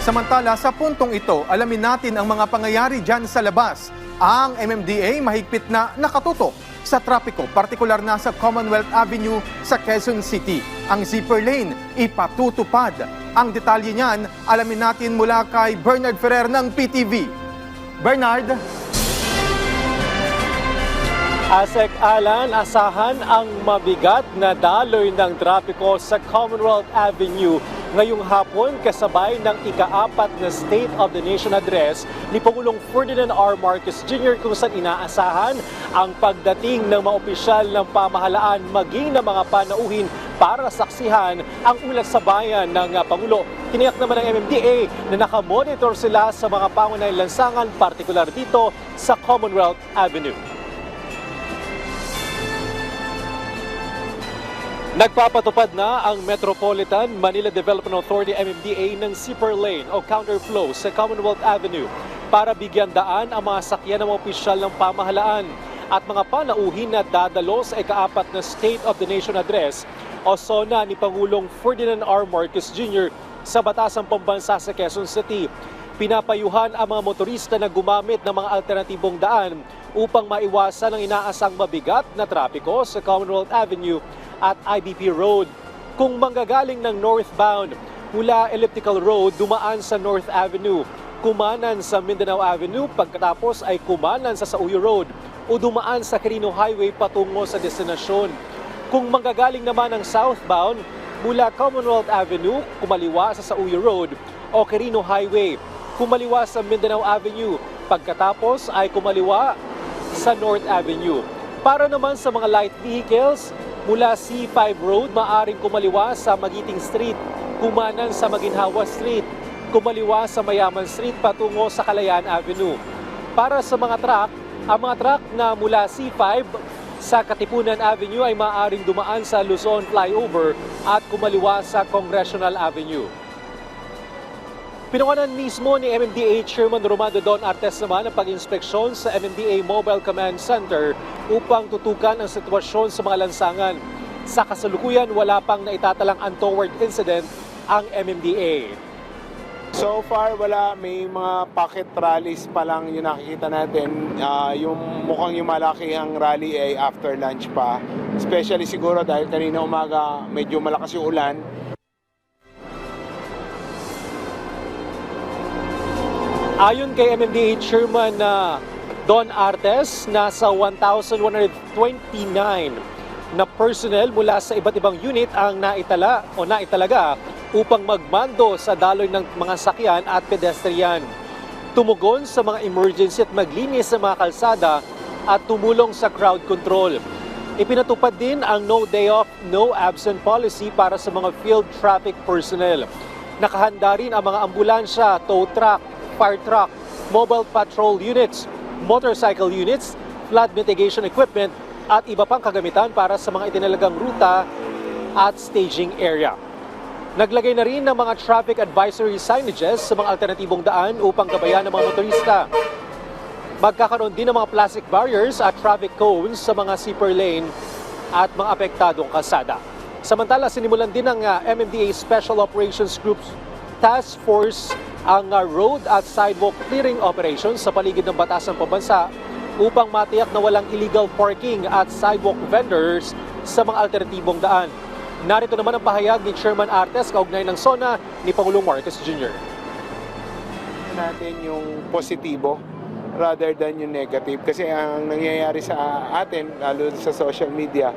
Samantala, sa puntong ito, alamin natin ang mga pangyayari dyan sa labas. Ang MMDA mahigpit na nakatutok sa trapiko, partikular na sa Commonwealth Avenue sa Quezon City. Ang zipper lane ipatutupad. Ang detalye niyan, alamin natin mula kay Bernard Ferrer ng PTV. Bernard? Asek Alan, asahan ang mabigat na daloy ng trapiko sa Commonwealth Avenue ngayong hapon kasabay ng ika-4 na State of the Nation Address ni Pangulong Ferdinand R. Marcos Jr. kung saan inaasahan ang pagdating ng mga opisyal ng pamahalaan maging ng mga panauhin para saksihan ang ulat sa bayan ng Pangulo. Tiniyak naman ng MMDA na nakamonitor sila sa mga pangunahing lansangan, partikular dito sa Commonwealth Avenue. Nagpapatupad na ang Metropolitan Manila Development Authority MMDA ng zipper lane o counterflow sa Commonwealth Avenue para bigyan daan ang mga sakyan ng mga opisyal ng pamahalaan at mga panauhin na dadalo sa ika-4 na State of the Nation Address o SONA ni Pangulong Ferdinand R. Marcos Jr. sa Batasang Pambansa sa Quezon City. Pinapayuhan ang mga motorista na gumamit ng mga alternatibong daan upang maiwasan ang inaasang mabigat na trapiko sa Commonwealth Avenue at IBP Road. Kung manggagaling ng northbound mula Elliptical Road, dumaan sa North Avenue, kumanan sa Mindanao Avenue, pagkatapos ay kumanan sa Sauyo Road o dumaan sa Quirino Highway patungo sa destinasyon. Kung manggagaling naman ng southbound mula Commonwealth Avenue, kumaliwa sa Sauyo Road o Quirino Highway, kumaliwa sa Mindanao Avenue, pagkatapos ay kumaliwa sa North Avenue. Para naman sa mga light vehicles, mula C5 Road, maaring kumaliwa sa Magiting Street, kumanan sa Maginhawa Street, kumaliwa sa Mayaman Street patungo sa Kalayaan Avenue. Para sa mga truck, ang mga truck na mula C5 sa Katipunan Avenue ay maaaring dumaan sa Luzon Flyover at kumaliwa sa Congressional Avenue. Pinungunan mismo ni MMDA Chairman Romando Don Artes naman ang pag-inspeksyon sa MMDA Mobile Command Center upang tutukan ang sitwasyon sa mga lansangan. Sa kasalukuyan, wala pang naitatalang untoward incident ang MMDA. So far, wala. May mga pocket rallies pa lang yung nakikita natin. Yung mukhang yung malakihang rally ay after lunch pa. Especially siguro dahil kanina umaga medyo malakas yung ulan. Ayon kay MMDA Chairman Don Artes, nasa 1,129 na personnel mula sa iba't ibang unit ang naitalaga upang magmando sa daloy ng mga sakyan at pedestrian. Tumugon sa mga emergency at maglinis sa mga kalsada at tumulong sa crowd control. Ipinatupad din ang no day off, no absent policy para sa mga field traffic personnel. Nakahanda rin ang mga ambulansya, tow truck, fire truck, mobile patrol units, motorcycle units, flood mitigation equipment at iba pang kagamitan para sa mga itinalagang ruta at staging area. Naglagay na rin ng mga traffic advisory signages sa mga alternatibong daan upang gabayan ng mga motorista. Magkakaroon din ng mga plastic barriers at traffic cones sa mga zipper lane at mga apektadong kalsada. Samantala, sinimulan din ng MMDA Special Operations Group's Task Force ang road at sidewalk clearing operations sa paligid ng Batasang Pambansa upang matiyak na walang illegal parking at sidewalk vendors sa mga alternatibong daan. Narito naman ang pahayag ni Chairman Artes kaugnay ng SONA ni Pangulong Marcos Jr. Natin yung positibo rather than yung negative. Kasi ang nangyayari sa atin, lalo sa social media,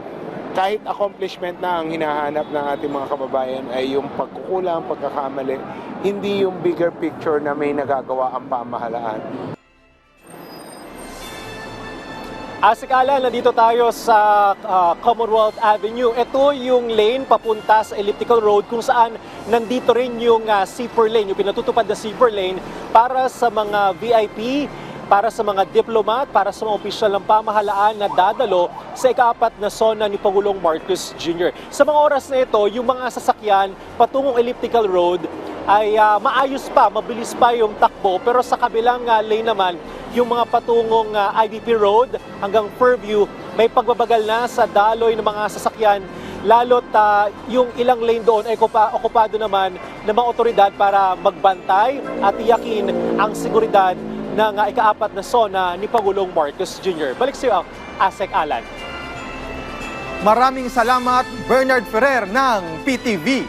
kahit accomplishment na ang hinahanap ng ating mga kababayan ay yung pagkukulang, pagkakamali, hindi yung bigger picture na may nagagawa ang pamahalaan. Asikala, nandito tayo sa Commonwealth Avenue. Ito yung lane papunta sa Elliptical Road kung saan nandito rin yung zipper lane, yung pinatutupad na zipper lane para sa mga VIP, para sa mga diplomat, para sa mga opisyal ng pamahalaan na dadalo sa ika-4 na SONA ni Pangulong Marcos Jr. Sa mga oras na ito, yung mga sasakyan patungong Elliptical Road ay maayos pa, mabilis pa yung takbo, pero sa kabilang lane naman, yung mga patungong IBP Road hanggang Fairview, may pagbabagal na sa daloy ng mga sasakyan lalo't yung ilang lane doon ay okupado naman ng mga otoridad para magbantay at tiyakin ang seguridad ng ika-4 na SONA ni Pangulong Marcos Jr. Balik sa iyo, Asek Alan. Maraming salamat, Bernard Ferrer ng PTV.